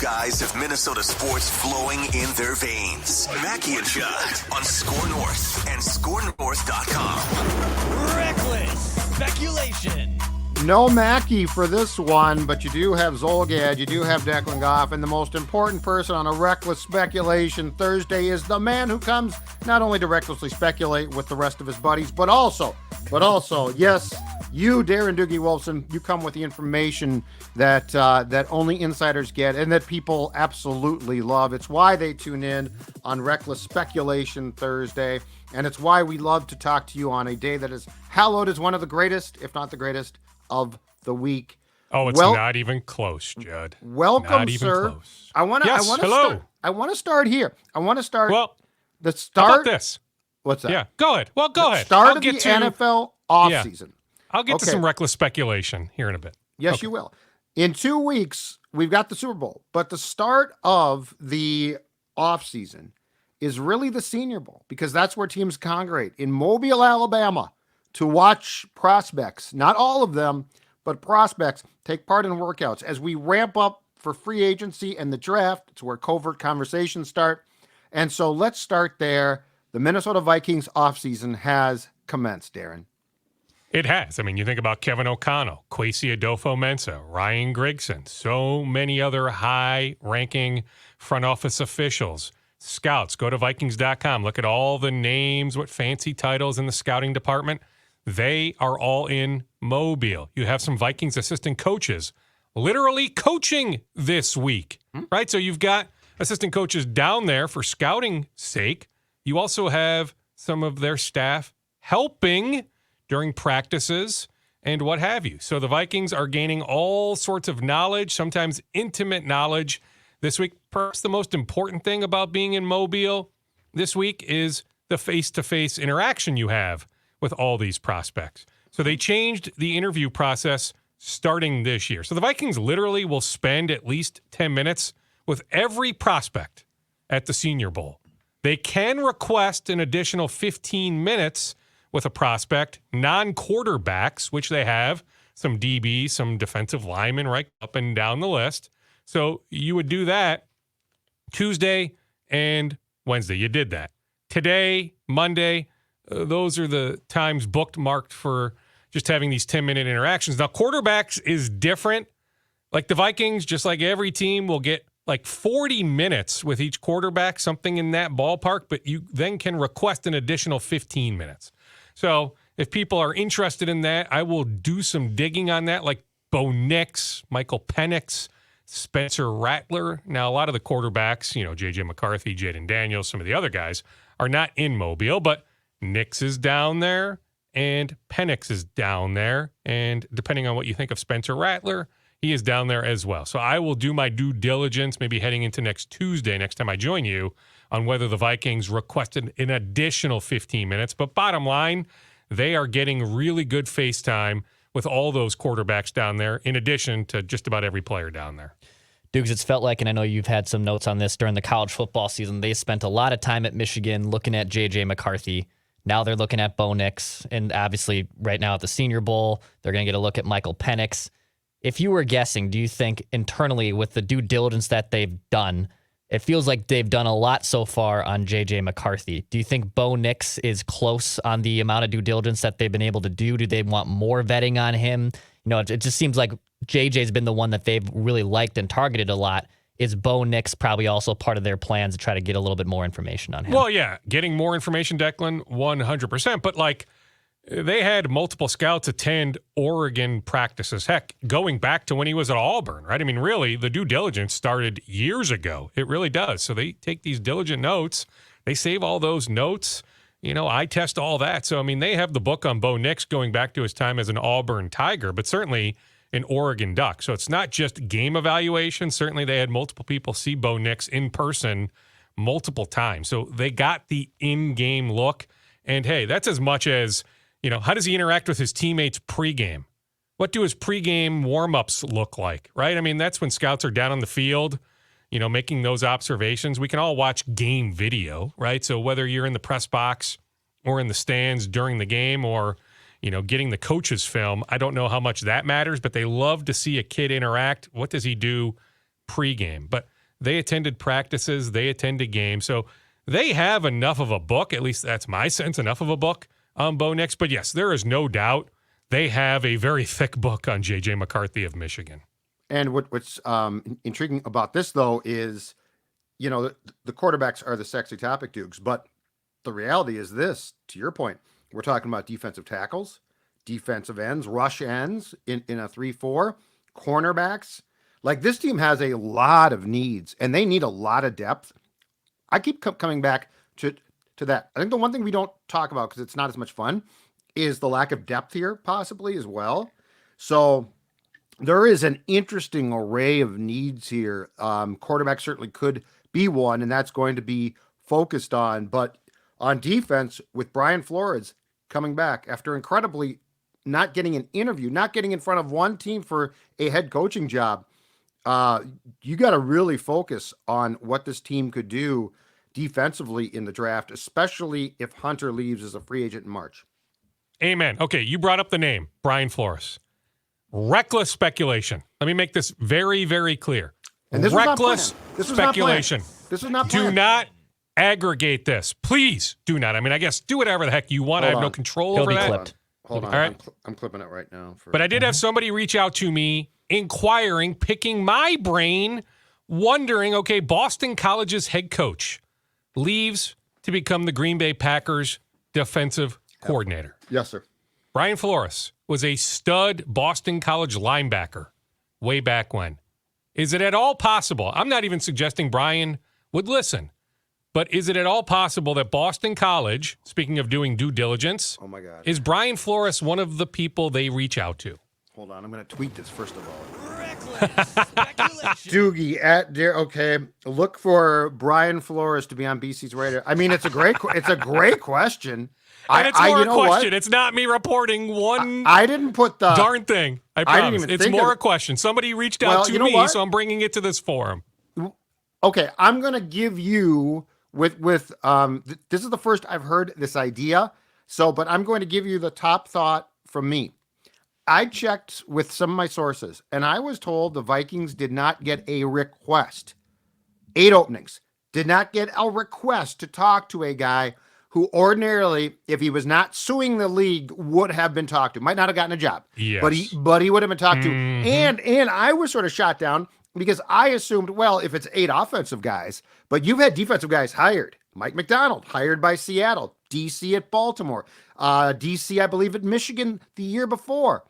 guys have Minnesota sports flowing in their veins. Mackey and Judd on Score North and ScoreNorth.com. Reckless speculation. No Mackey for this one, but you do have Zolgad, you do have Declan Goff, and the most important person on a Reckless Speculation Thursday is the man who comes not only to recklessly speculate with the rest of his buddies, but also, yes, you, Darren Doogie Wolfson, you come with the information that only insiders get and that people absolutely love. It's why they tune in on Reckless Speculation Thursday, and it's why we love to talk to you on a day that is hallowed as one of the greatest, if not the greatest, of the week. Oh, it's not even close, Judd. Welcome, not even sir. Close. I want to start here. I want to start. Well, the start. How about this? What's that? Yeah, go ahead. Well, go ahead. Start of the NFL offseason. I'll get to some reckless speculation here in a bit. Yes, you will. In 2 weeks, we've got the Super Bowl, but the start of the offseason is really the Senior Bowl because that's where teams congregate in Mobile, Alabama, to watch prospects, not all of them, but prospects take part in workouts as we ramp up for free agency and the draft. It's where covert conversations start. And so let's start there. The Minnesota Vikings offseason has commenced, Darren. It has. I mean, you think about Kevin O'Connell, Kwesi Adolfo-Mensah, Ryan Grigson, so many other high-ranking front office officials, scouts. Go to Vikings.com. Look at all the names, what fancy titles in the scouting department. They are all in Mobile. You have some Vikings assistant coaches literally coaching this week, right? So you've got assistant coaches down there for scouting sake. You also have some of their staff helping during practices and what have you. So the Vikings are gaining all sorts of knowledge, sometimes intimate knowledge this week. Perhaps the most important thing about being in Mobile this week is the face-to-face interaction you have with all these prospects. So they changed the interview process starting this year. So the Vikings literally will spend at least 10 minutes with every prospect at the Senior Bowl. They can request an additional 15 minutes with a prospect, non-quarterbacks, which they have, some DBs, some defensive linemen right up and down the list. So you would do that Tuesday and Wednesday. You did that. Today, Monday, those are the times booked, marked for just having these 10-minute interactions. Now, quarterbacks is different. Like the Vikings, just like every team, will get like 40 minutes with each quarterback, something in that ballpark, but you then can request an additional 15 minutes. So if people are interested in that, I will do some digging on that, like Bo Nix, Michael Penix, Spencer Rattler. Now, a lot of the quarterbacks, J.J. McCarthy, Jaden Daniels, some of the other guys are not in Mobile, but Nix is down there and Penix is down there. And depending on what you think of Spencer Rattler, he is down there as well. So I will do my due diligence, maybe heading into next Tuesday, next time I join you, on whether the Vikings requested an additional 15 minutes. But bottom line, they are getting really good face time with all those quarterbacks down there, in addition to just about every player down there. Dukes, it's felt like, and I know you've had some notes on this during the college football season, they spent a lot of time at Michigan looking at J.J. McCarthy. Now they're looking at Bo Nix, and obviously right now at the Senior Bowl, they're going to get a look at Michael Penix. If you were guessing, do you think internally with the due diligence that they've done, it feels like they've done a lot so far on J.J. McCarthy. Do you think Bo Nix is close on the amount of due diligence that they've been able to do? Do they want more vetting on him? It just seems like J.J.'s been the one that they've really liked and targeted a lot. Is Bo Nix probably also part of their plans to try to get a little bit more information on him? Well, yeah, getting more information, Declan, 100%. But they had multiple scouts attend Oregon practices. Heck, going back to when he was at Auburn, right? I mean, really, the due diligence started years ago. It really does. So they take these diligent notes. They save all those notes. I test all that. So, I mean, they have the book on Bo Nix going back to his time as an Auburn Tiger, but certainly an Oregon Duck. So it's not just game evaluation. Certainly they had multiple people see Bo Nix in person multiple times. So they got the in-game look. And, hey, that's as much as – how does he interact with his teammates pregame? What do his pregame warm-ups look like, right? I mean, that's when scouts are down on the field, making those observations. We can all watch game video, right? So whether you're in the press box or in the stands during the game or, getting the coach's film, I don't know how much that matters, but they love to see a kid interact. What does he do pregame, but they attended practices, they attended games. So they have enough of a book, at least that's my sense, enough of a book on Bo Nix. But yes, there is no doubt they have a very thick book on J.J. McCarthy of Michigan. And what's intriguing about this, though, is, the quarterbacks are the sexy topic, Dukes. But the reality is this, to your point, we're talking about defensive tackles, defensive ends, rush ends in a 3-4, cornerbacks. Like, this team has a lot of needs, and they need a lot of depth. I keep coming back to that. I think the one thing we don't talk about, because it's not as much fun, is the lack of depth here, possibly, as well. So there is an interesting array of needs here. Quarterback certainly could be one, and that's going to be focused on. But on defense, with Brian Flores coming back after incredibly not getting an interview, not getting in front of one team for a head coaching job, you got to really focus on what this team could do defensively in the draft, especially if Hunter leaves as a free agent in March. Amen. Okay, you brought up the name, Brian Flores. Reckless speculation. Let me make this very, very clear. And this reckless was speculation. This was not planned. Do not aggregate this. Please do not. I mean, I guess do whatever the heck you want. I have no control over that. Clipped. Hold on. All right. I'm clipping it right now. But I did have somebody reach out to me inquiring, picking my brain, wondering, okay, Boston College's head coach leaves to become the Green Bay Packers defensive coordinator. Yes, sir. Brian Flores was a stud Boston College linebacker way back when. Is it at all possible? I'm not even suggesting Brian would listen, but is it at all possible that Boston College, speaking of doing due diligence, oh my God, is Brian Flores one of the people they reach out to? Hold on, I'm going to tweet this first of all. Doogie at Dare. Okay, look for Brian Flores to be on BC's radar. I mean, it's a great question. And it's more a question. What? It's not me reporting one. I didn't put the darn thing. I promise. Didn't even it's think more of, a question. Somebody reached out to me, so I'm bringing it to this forum. Okay, I'm going to give you with this is the first I've heard this idea. So, but I'm going to give you the top thought from me. I checked with some of my sources, and I was told the Vikings did not get a request. 8 openings. Did not get a request to talk to a guy who ordinarily, if he was not suing the league, would have been talked to. Might not have gotten a job. Yes. But he would have been talked to. Mm-hmm. And I was sort of shot down because I assumed, well, if it's 8 offensive guys, but you've had defensive guys hired. Mike McDonald, hired by Seattle. DC at Baltimore. DC, I believe, at Michigan the year before.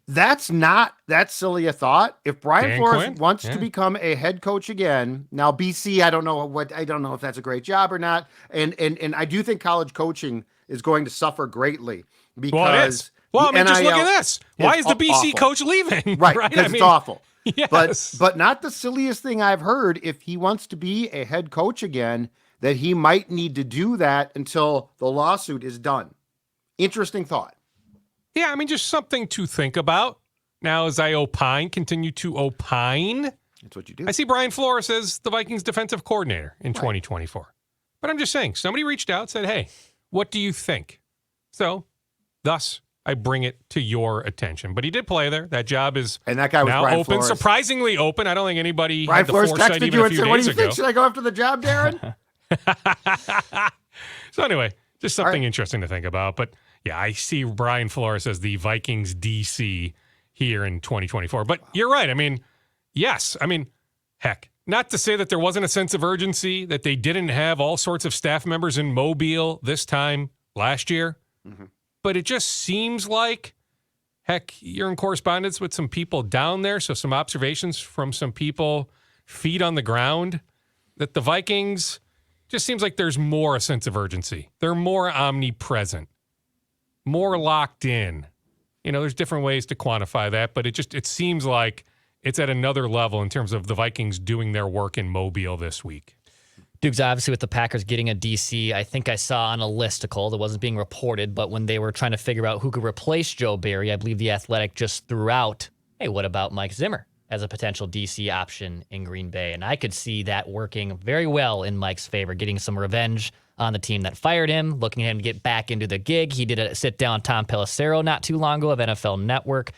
That's not that silly a thought. If Brian Flores wants to become a head coach again, now BC, I don't know if that's a great job or not. And I do think college coaching is going to suffer greatly because just look at this. Why is the BC coach leaving? Right, because it's awful. Yes. But not the silliest thing I've heard. If he wants to be a head coach again, that he might need to do that until the lawsuit is done. Interesting thought. Yeah, I mean, just something to think about. Now, as I continue to opine. That's what you do. I see Brian Flores as the Vikings defensive coordinator in 2024. But I'm just saying, somebody reached out, said, hey, what do you think? So, thus, I bring it to your attention. But he did play there. That job is and that guy was now Brian open, Flores. Surprisingly open. I don't think anybody Brian had the Flores foresight texted even you a and few said, what days do you ago. think? Should I go after the job, Darren? So anyway, just something interesting to think about. But yeah, I see Brian Flores as the Vikings DC here in 2024. But you're right. I mean, yes. I mean, heck, not to say that there wasn't a sense of urgency, that they didn't have all sorts of staff members in Mobile this time last year. Mm-hmm. But it just seems like, heck, you're in correspondence with some people down there. So some observations from some people, feet on the ground, that the Vikings just seems like there's more a sense of urgency. They're more omnipresent, more locked in. You know, there's different ways to quantify that, but it seems like it's at another level in terms of the Vikings doing their work in Mobile this week. Dukes, obviously with the Packers getting a DC, I think I saw on a listicle that wasn't being reported, but when they were trying to figure out who could replace Joe Barry, I believe The Athletic just threw out, hey, what about Mike Zimmer as a potential DC option in Green Bay? And I could see that working very well in Mike's favor, getting some revenge on the team that fired him, looking at him get back into the gig. He did a sit-down Tom Pelissero not too long ago of NFL Network.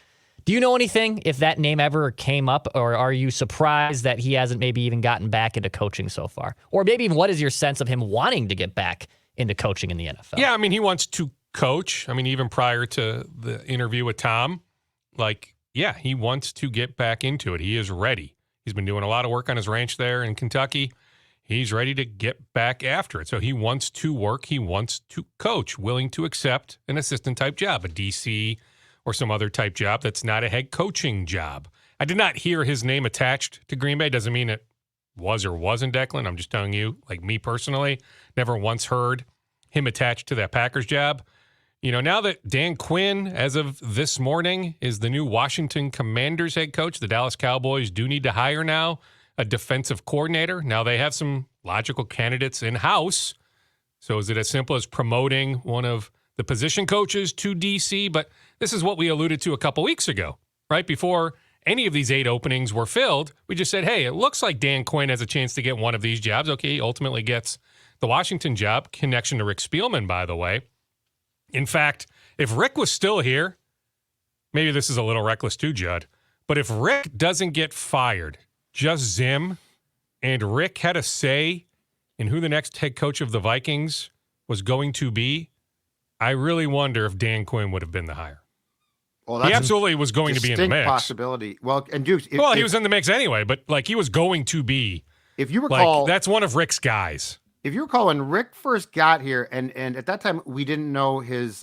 Do you know anything if that name ever came up, or are you surprised that he hasn't maybe even gotten back into coaching so far? Or maybe even what is your sense of him wanting to get back into coaching in the NFL? Yeah, I mean, he wants to coach. I mean, even prior to the interview with Tom, yeah, he wants to get back into it. He is ready. He's been doing a lot of work on his ranch there in Kentucky. He's ready to get back after it. So he wants to work. He wants to coach, willing to accept an assistant type job, a DC or some other type job that's not a head coaching job. I did not hear his name attached to Green Bay. Doesn't mean it was or wasn't Declan. I'm just telling you, like me personally, never once heard him attached to that Packers job. You know, now that Dan Quinn, as of this morning, is the new Washington Commanders head coach, the Dallas Cowboys do need to hire now a defensive coordinator. Now they have some logical candidates in-house. So is it as simple as promoting one of the position coaches to DC? But this is what we alluded to a couple weeks ago, right? Before any of these 8 openings were filled, we just said, hey, it looks like Dan Quinn has a chance to get one of these jobs. Okay, he ultimately gets the Washington job. Connection to Rick Spielman, by the way. In fact, if Rick was still here, maybe this is a little reckless too, Judd, but if Rick doesn't get fired, just Zim, and Rick had a say in who the next head coach of the Vikings was going to be, I really wonder if Dan Quinn would have been the hire. Well, he absolutely was going to be in the mix. Possibility. Well, and Duke, he was in the mix anyway, but he was going to be. If you recall, that's one of Rick's guys. If you recall, when Rick first got here, and at that time we didn't know his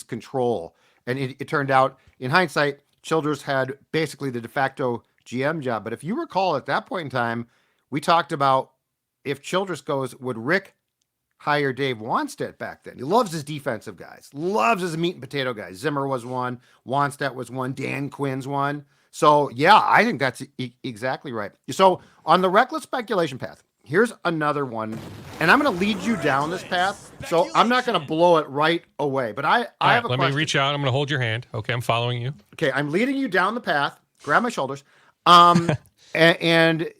control, and it turned out, in hindsight, Childress had basically the de facto GM job. But if you recall, at that point in time, we talked about if Childress goes, would Rick hire Dave Wannstedt back then? He loves his defensive guys, loves his meat and potato guys. Zimmer was one, Wannstedt was one, Dan Quinn's one. So yeah, I think that's exactly right. So on the reckless speculation path, here's another one, and I'm going to lead you down this path, so I'm not going to blow it right away. But I have a question. Let me reach out. I'm going to hold your hand. Okay, I'm following you. Okay, I'm leading you down the path. Grab my shoulders. And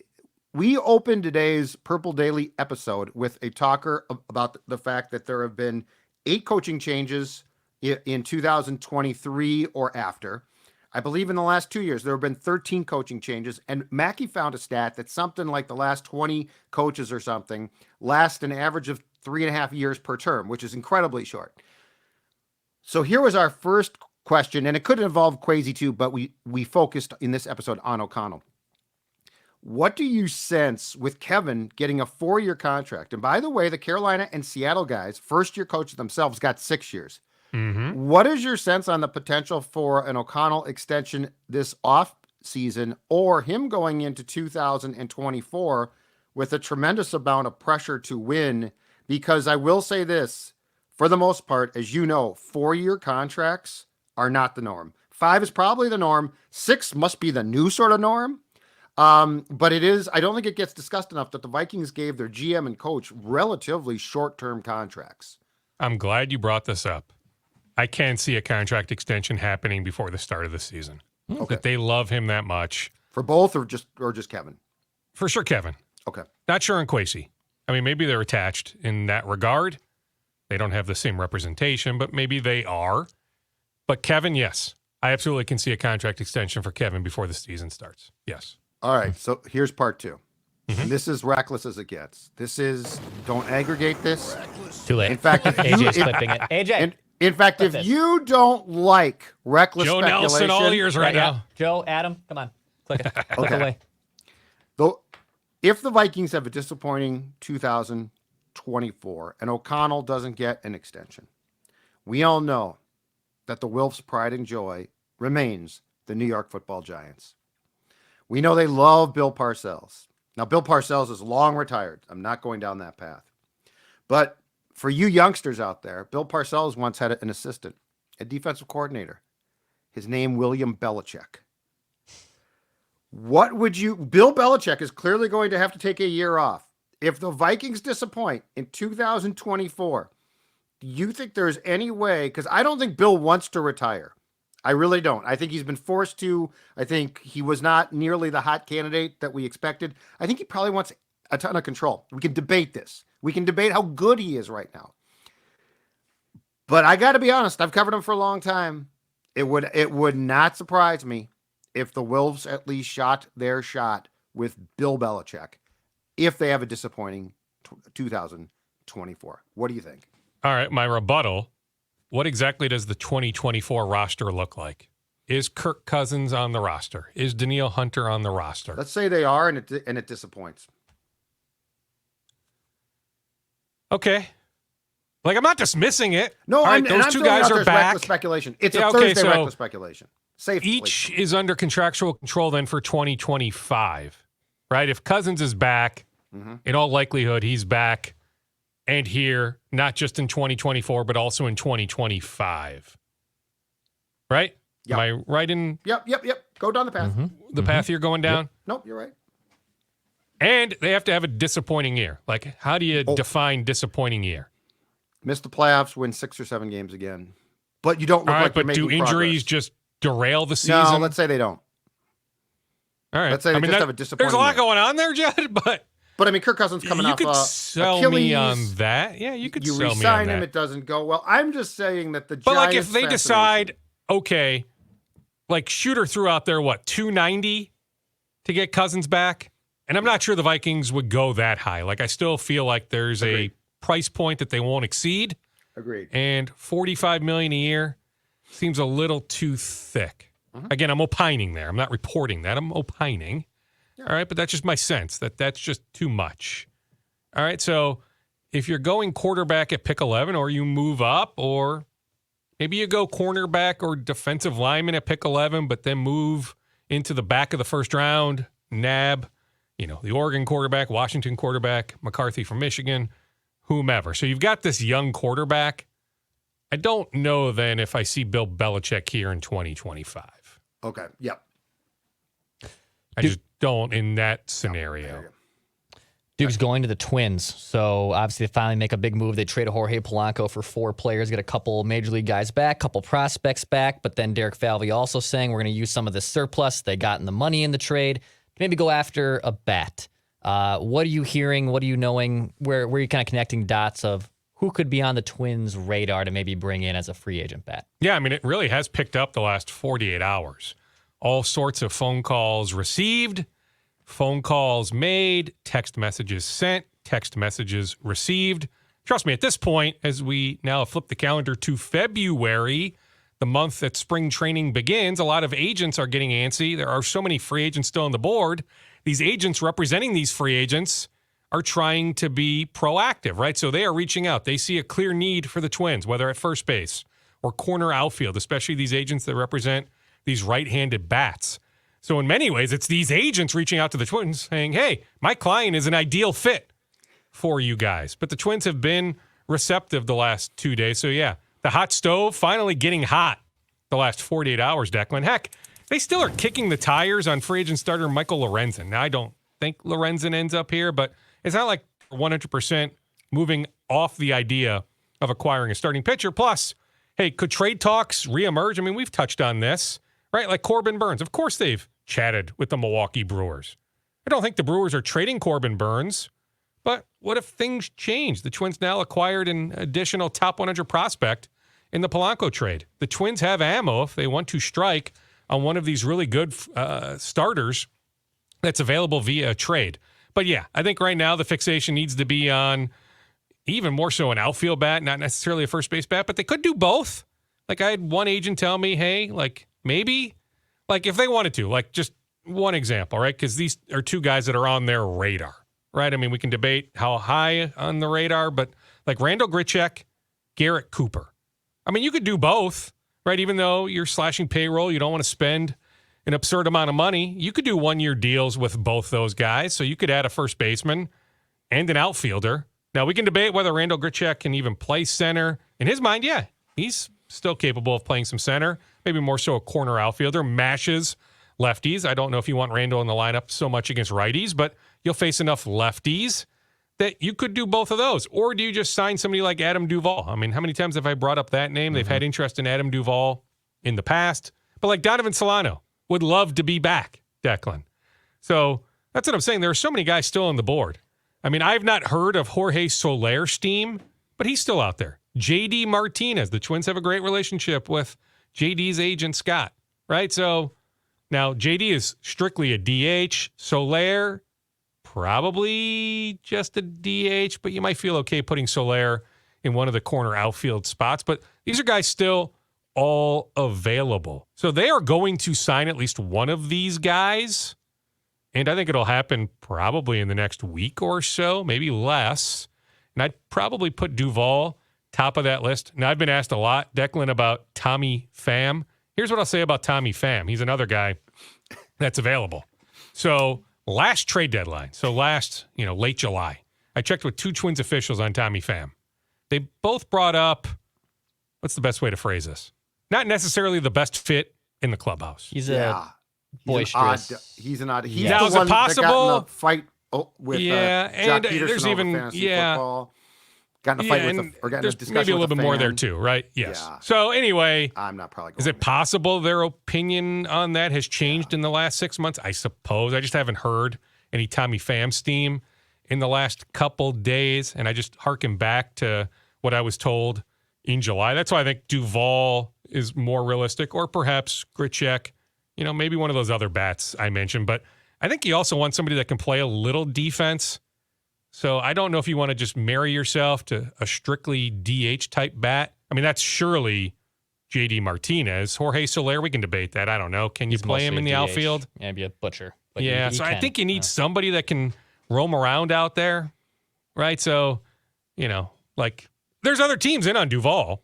we opened today's Purple Daily episode with a talker about the fact that there have been 8 coaching changes in 2023 or after. I believe in the last 2 years, there have been 13 coaching changes, and Mackey found a stat that something like the last 20 coaches or something last an average of 3.5 years per term, which is incredibly short. So here was our first question, and it could involve Kwesi too, but we focused in this episode on O'Connell. What do you sense with Kevin getting a 4-year contract? And by the way, the Carolina and Seattle guys, first-year coaches themselves, got 6 years. Mm-hmm. What is your sense on the potential for an O'Connell extension this off season, or him going into 2024 with a tremendous amount of pressure to win? Because I will say this, for the most part, as you know, 4-year contracts are not the norm. 5 is probably the norm. 6 must be the new sort of norm. But it is, I don't think it gets discussed enough that the Vikings gave their GM and coach relatively short-term contracts. I'm glad you brought this up. I can see a contract extension happening before the start of the season. Okay. That they love him that much. For both or just Kevin? For sure, Kevin. Okay. Not sure on Kwesi. I mean, maybe they're attached in that regard. They don't have the same representation, but maybe they are. But Kevin, yes. I absolutely can see a contract extension for Kevin before the season starts. Yes. All right. So here's part 2. Mm-hmm. And this is reckless as it gets. This is, don't aggregate this. Too late. In fact, AJ's clipping it. AJ. In fact, if you don't like reckless Joe speculation. Nelson, all ears right now. Joe, Adam, come on. Click it. Click away. Though, if the Vikings have a disappointing 2024 and O'Connell doesn't get an extension, we all know that the Wilfs' pride and joy remains the New York Football Giants. We know they love Bill Parcells. Now, Bill Parcells is long retired. I'm not going down that path. But for you youngsters out there, Bill Parcells once had an assistant, a defensive coordinator. His name, William Belichick. Bill Belichick is clearly going to have to take a year off. If the Vikings disappoint in 2024, do you think there's any way, because I don't think Bill wants to retire. I really don't. I think he's been forced to. I think he was not nearly the hot candidate that we expected. I think he probably wants a ton of control. We can debate this. We can debate how good he is right now. But I got to be honest, I've covered him for a long time. It would not surprise me if the Wolves at least shot their shot with Bill Belichick if they have a disappointing 2024. What do you think? All right, my rebuttal. What exactly does the 2024 roster look like? Is Kirk Cousins on the roster? Is Danielle Hunter on the roster? Let's say they are, and it disappoints. Okay. Like, I'm not dismissing it. No, all right, I'm those two guys are back. Reckless speculation. It's a Thursday reckless speculation. Safely. Each is under contractual control then for 2025, right? If Cousins is back, in all likelihood, he's back and here, not just in 2024, but also in 2025. Right? Yep. Am I right in? Yep. Go down the path. The path you're going down? Yep. Nope, you're right. And they have to have a disappointing year. Like, how do you define disappointing year? Miss the playoffs, win 6 or 7 games again. But you don't look like you're making progress. But do injuries just derail the season? No, let's say they don't. All right. Let's say they just have a disappointing There's a lot year. going on there, Judd, but I mean, Kirk Cousins coming off you could sell Achilles. me on that. Yeah, you could You sell me on resign that. him, it doesn't go well. I'm just saying that the But Giants like if they decide, okay, like Shooter threw out there, what, 290 to get Cousins back? And I'm not sure the Vikings would go that high. Like I still feel like there's a price point that they won't exceed. Agreed. And $45 million a year seems a little too thick. Again, I'm opining there. I'm not reporting that. I'm opining. All right, but that's just my sense that that's just too much. All right, so if you're going quarterback at pick 11 or you move up or maybe you go cornerback or defensive lineman at pick 11 but then move into the back of the first round, nab, the Oregon quarterback, Washington quarterback, McCarthy from Michigan, whomever. So you've got this young quarterback. I don't know then if I see Bill Belichick here in 2025. Okay, yep. I just don't in that scenario. Duke's going to the Twins, so obviously they finally make a big move. They trade Jorge Polanco for 4 players, get a couple major league guys back, couple prospects back, but then Derek Falvey also saying we're going to use some of this surplus they got in the money in the trade to maybe go after a bat. What are you hearing? What are you knowing? Where are you kind of connecting dots of who could be on the Twins' radar to maybe bring in as a free agent bat? Yeah, I mean, it really has picked up the last 48 hours. All sorts of phone calls received, phone calls made, text messages sent, text messages received. Trust me, at this point, as we now flip the calendar to February, the month that spring training begins, a lot of agents are getting antsy. There are so many free agents still on the board. These agents representing these free agents are trying to be proactive, right? So they are reaching out. They see a clear need for the Twins, whether at first base or corner outfield, especially these agents that represent these right-handed bats. So in many ways, it's these agents reaching out to the Twins saying, hey, my client is an ideal fit for you guys. But the Twins have been receptive the last 2 days. So yeah, the hot stove finally getting hot the last 48 hours, Declan. Heck, they still are kicking the tires on free agent starter Michael Lorenzen. Now, I don't think Lorenzen ends up here, but it's not like 100% moving off the idea of acquiring a starting pitcher. Plus, hey, could trade talks reemerge? I mean, we've touched on this, right? Like Corbin Burns. Of course they've chatted with the Milwaukee Brewers. I don't think the Brewers are trading Corbin Burns, but what if things change? The Twins now acquired an additional top 100 prospect in the Polanco trade. The Twins have ammo if they want to strike on one of these really good starters that's available via a trade. But yeah, I think right now the fixation needs to be on even more so an outfield bat, not necessarily a first base bat, but they could do both. Like I had one agent tell me, hey, like maybe, like if they wanted to, like just one example, right? Because these are two guys that are on their radar, right? I mean, we can debate how high on the radar, but like Randall Grichuk, Garrett Cooper. I mean, you could do both, right? Even though you're slashing payroll, you don't want to spend an absurd amount of money. You could do 1-year deals with both those guys. So you could add a first baseman and an outfielder. Now, we can debate whether Randall Grichuk can even play center. In his mind, yeah, he's still capable of playing some center, maybe more so a corner outfielder, mashes lefties. I don't know if you want Randall in the lineup so much against righties, but you'll face enough lefties that you could do both of those. Or do you just sign somebody like Adam Duvall? I mean, how many times have I brought up that name? They've had interest in Adam Duvall in the past. But like Donovan Solano would love to be back, Declan. So that's what I'm saying. There are so many guys still on the board. I mean, I've not heard of Jorge Soler's team, but he's still out there. JD Martinez. The Twins have a great relationship with JD's agent, Scott, right? So now JD is strictly a DH. Soler, probably just a DH, but you might feel okay putting Soler in one of the corner outfield spots. But these are guys still all available. So they are going to sign at least one of these guys. And I think it'll happen probably in the next week or so, maybe less. And I'd probably put Duvall top of that list. Now, I've been asked a lot, Declan, about Tommy Pham. Here's what I'll say about Tommy Pham. He's another guy that's available. So last trade deadline, so last, late July, I checked with two Twins officials on Tommy Pham. They both brought up, what's the best way to phrase this? Not necessarily the best fit in the clubhouse. He's boisterous. He's an odd. He's Now, the is it one possible? that got in the fight with Jack and Peterson there's over even fantasy football. Got in a fight or got in a discussion maybe a little with bit more there fan. too, right? Yes. Yeah. So anyway, I'm not probably going is it possible their opinion on that has changed in the last 6 months? I suppose. I just haven't heard any Tommy Pham steam in the last couple days, and I just harken back to what I was told in July. That's why I think Duvall is more realistic, or perhaps Grichuk, maybe one of those other bats I mentioned. But I think you also want somebody that can play a little defense. So I don't know if you want to just marry yourself to a strictly DH type bat. I mean, that's surely JD Martinez. Jorge Soler, we can debate that. I don't know. Can you play him in the outfield? Yeah, be a butcher. But Yeah, he so I can. think you need somebody that can roam around out there, right? So, there's other teams in on Duvall.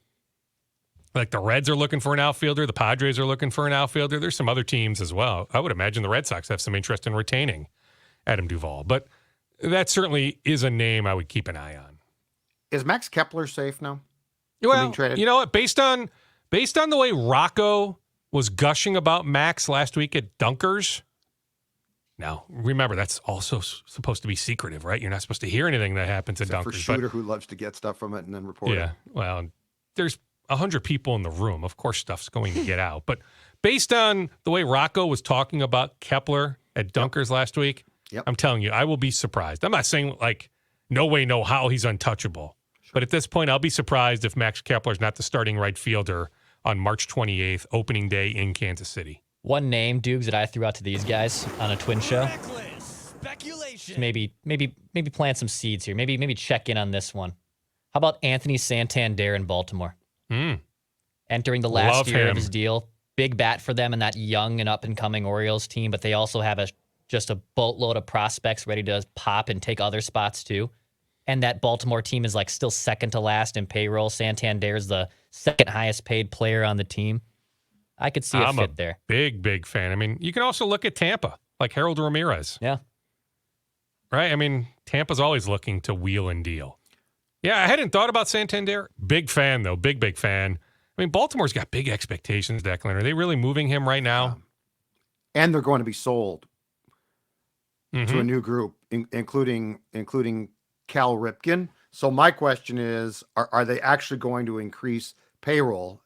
Like the Reds are looking for an outfielder. The Padres are looking for an outfielder. There's some other teams as well. I would imagine the Red Sox have some interest in retaining Adam Duvall. But that certainly is a name I would keep an eye on. Is Max Kepler safe now? Well, being traded? you know what? Based on the way Rocco was gushing about Max last week at Dunkers. Now, remember, that's also supposed to be secretive, right? You're not supposed to hear anything that happens at Except Dunkers. for Shooter, who loves to get stuff from it and then report it. Yeah, well, there's 100 people in the room. Of course, stuff's going to get out. But based on the way Rocco was talking about Kepler at Dunkers last week, I'm telling you, I will be surprised. I'm not saying, no way, no how he's untouchable. Sure. But at this point, I'll be surprised if Max Kepler's not the starting right fielder on March 28th, opening day in Kansas City. One name, Dukes, that I threw out to these guys on a Twin show. Speculation. Maybe plant some seeds here. Maybe check in on this one. How about Anthony Santander in Baltimore? Entering the last Love year him. of his deal. Big bat for them in that young and up-and-coming Orioles team, but they also have just a boatload of prospects ready to pop and take other spots too. And that Baltimore team is still second to last in payroll. Santander's the second highest paid player on the team. I could see a fit there. Big fan. I mean, you can also look at Tampa, like Harold Ramirez. Yeah. Right? I mean, Tampa's always looking to wheel and deal. Yeah, I hadn't thought about Santander. Big fan, though. Big fan. I mean, Baltimore's got big expectations, Declan. Are they really moving him right now? And they're going to be sold Mm-hmm. to a new group, including Cal Ripken. So my question is, are they actually going to increase payroll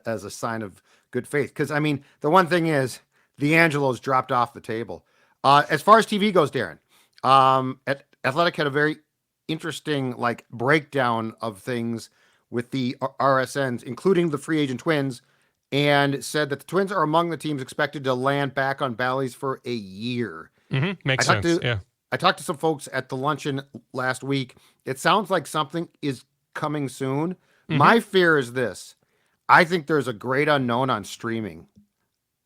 as a sign of good faith? Because, I mean, the one thing is, D'Angelo's dropped off the table. As far as TV goes, Darren, Athletic had a very interesting breakdown of things with the RSNs, including the free agent Twins, and said that the Twins are among the teams expected to land back on Bally's for a year. Mm-hmm. Makes sense. Yeah. I talked to some folks at the luncheon last week. It sounds like something is coming soon. Mm-hmm. My fear is this. I think there's a great unknown on streaming.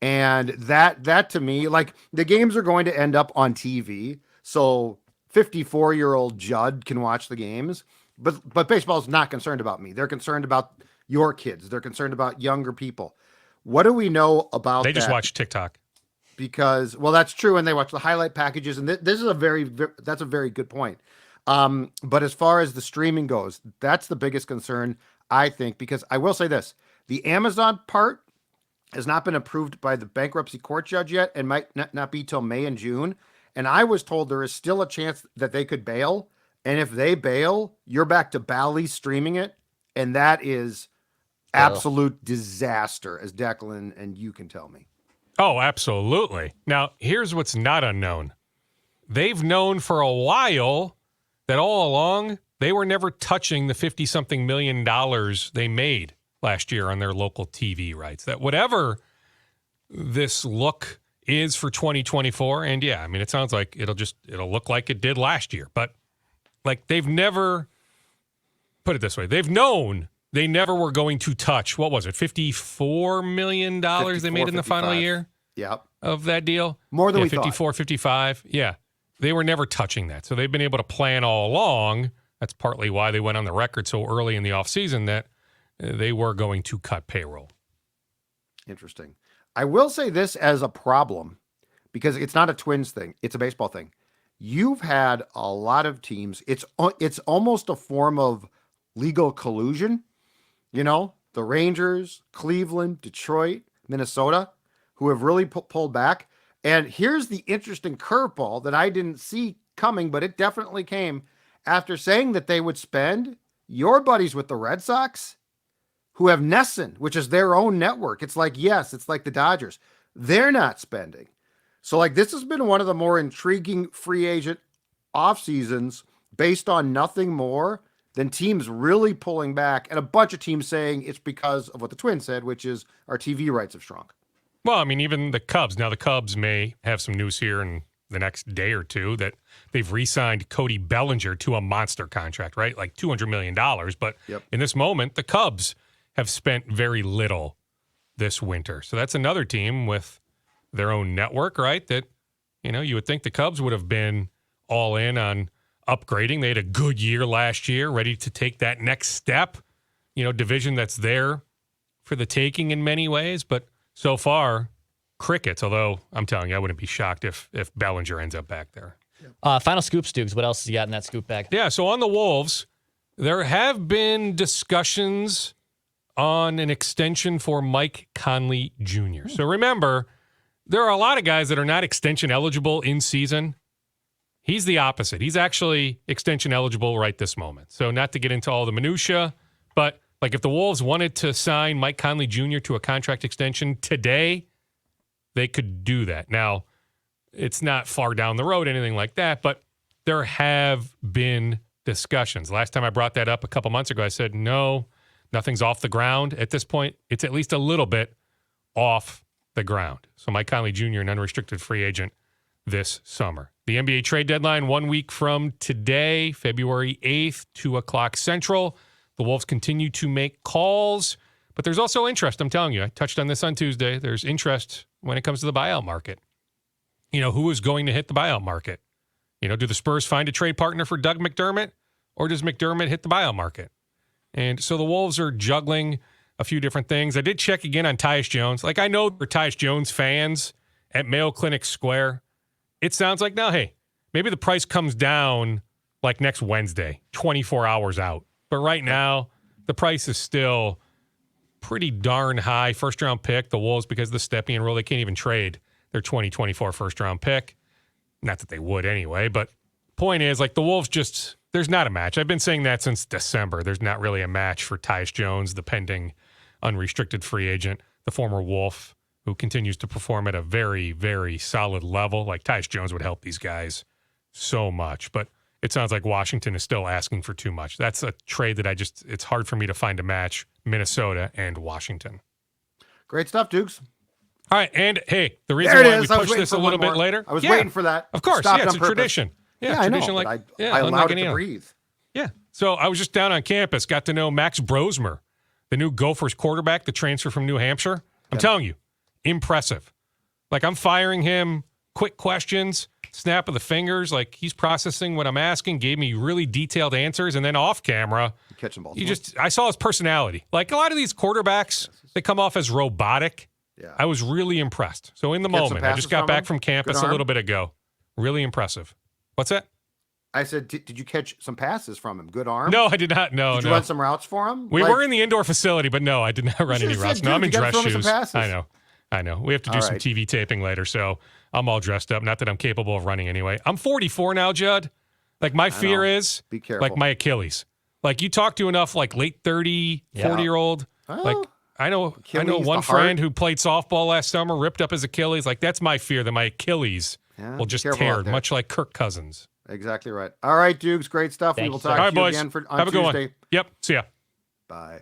And that to me, the games are going to end up on TV. So 54-year-old Judd can watch the games. But baseball's not concerned about me. They're concerned about your kids. They're concerned about younger people. What do we know about They just that? watch TikTok. Because, well, that's true. And they watch the highlight packages. And this is that's a very good point. But as far as the streaming goes, that's the biggest concern, I think, because I will say this, the Amazon part has not been approved by the bankruptcy court judge yet and might not be till May and June. And I was told there is still a chance that they could bail. And if they bail, you're back to Bally streaming it. And that is absolute disaster, as Declan and you can tell me. Oh, absolutely. Now, here's what's not unknown. They've known for a while that all along they were never touching the $50-something million they made last year on their local TV rights. That whatever this look is for 2024, and yeah, I mean, it sounds like it'll look like it did last year, but like they've never, put it this way, they've known they never were going to touch, what was it, $54 million they made in the final year of that deal? More than we 54, thought. 55. Yeah. They were never touching that. So they've been able to plan all along. That's partly why they went on the record so early in the offseason that they were going to cut payroll. Interesting. I will say this as a problem, because it's not a Twins thing. It's a baseball thing. You've had a lot of teams. It's almost a form of legal collusion. You know, the Rangers, Cleveland, Detroit, Minnesota, who have really pulled back. And here's the interesting curveball that I didn't see coming, but it definitely came after saying that they would spend. Your buddies with the Red Sox, who have NESN, which is their own network. It's like, yes, it's like the Dodgers. They're not spending. So like this has been one of the more intriguing free agent off seasons based on nothing more than teams really pulling back and a bunch of teams saying it's because of what the Twins said, which is our TV rights have shrunk. Well, I mean, even the Cubs. Now, the Cubs may have some news here in the next day or two that they've re-signed Cody Bellinger to a monster contract, right? Like $200 million. But in this moment, the Cubs have spent very little this winter. So that's another team with their own network, right? That, you know, you would think the Cubs would have been all in on upgrading. They had a good year last year, ready to take that next step. You know, division that's there for the taking in many ways. But so far, crickets, although I'm telling you, I wouldn't be shocked if Bellinger ends up back there. Final scoop, Stoogs. What else has you got in that scoop bag? Yeah, so on the Wolves, there have been discussions on an extension for Mike Conley Jr. So remember, there are a lot of guys that are not extension eligible in season. He's the opposite. He's actually extension eligible right this moment. So not to get into all the minutia, but like if the Wolves wanted to sign Mike Conley Jr. to a contract extension today, they could do that. Now, it's not far down the road, anything like that, but there have been discussions. Last time I brought that up a couple months ago, I said, no, nothing's off the ground. At this point, it's at least a little bit off the ground. So Mike Conley Jr., an unrestricted free agent this summer. The NBA trade deadline 1 week from today, February 8th, 2 o'clock Central. The Wolves continue to make calls, but there's also interest. I'm telling you, I touched on this on Tuesday. There's interest when it comes to the buyout market. You know, who is going to hit the buyout market? You know, do the Spurs find a trade partner for Doug McDermott, or does McDermott hit the buyout market? And so the Wolves are juggling a few different things. I did check again on Tyus Jones. Like, I know there are Tyus Jones fans at Mayo Clinic Square. It sounds like, now, hey, maybe the price comes down like next Wednesday, 24 hours out. But right now, the price is still pretty darn high. First-round pick, the Wolves, because of the Stepien rule, they can't even trade their 2024 first-round pick. Not that they would anyway, but point is, like, the Wolves just, there's not a match. I've been saying that since December. There's not really a match for Tyus Jones, the pending unrestricted free agent, the former Wolf, who continues to perform at a very, very solid level. Like, Tyus Jones would help these guys so much. But it sounds like Washington is still asking for too much. That's a trade that it's hard for me to find a match, Minnesota and Washington. Great stuff, Dukes. All right, and hey, the reason why we pushed this a little bit later. I was waiting for that. Of course, yeah, it's a tradition. Yeah, tradition. I know, I allowed it to breathe. Yeah, so I was just down on campus, got to know Max Brosmer, the new Gophers quarterback, the transfer from New Hampshire. I'm telling you, impressive. Like, I'm firing him quick questions, snap of the fingers, like he's processing what I'm asking, gave me really detailed answers, and then off camera, catching balls. I saw his personality. Like a lot of these quarterbacks, they come off as robotic. Yeah. I was really impressed. So in the moment, I just got back from campus a little bit ago. Really impressive. What's that? I said, did you catch some passes from him? Good arm? No, I did not. No, Did you run some routes for him? We were in the indoor facility, but no, I did not run any routes. No, I'm in dress shoes. I know. We have to do some TV taping later, so I'm all dressed up. Not that I'm capable of running anyway. I'm 44 now, Judd. Like, my fear is, be careful, like, my Achilles. Like, you talk to enough, like, late 30, 40-year-old. Like, I know one friend who played softball last summer, ripped up his Achilles. Like, that's my fear, that my Achilles will just tear, much like Kirk Cousins. Exactly right. All right, Dukes, great stuff. We will talk to you again on Tuesday. Yep, see ya. Bye.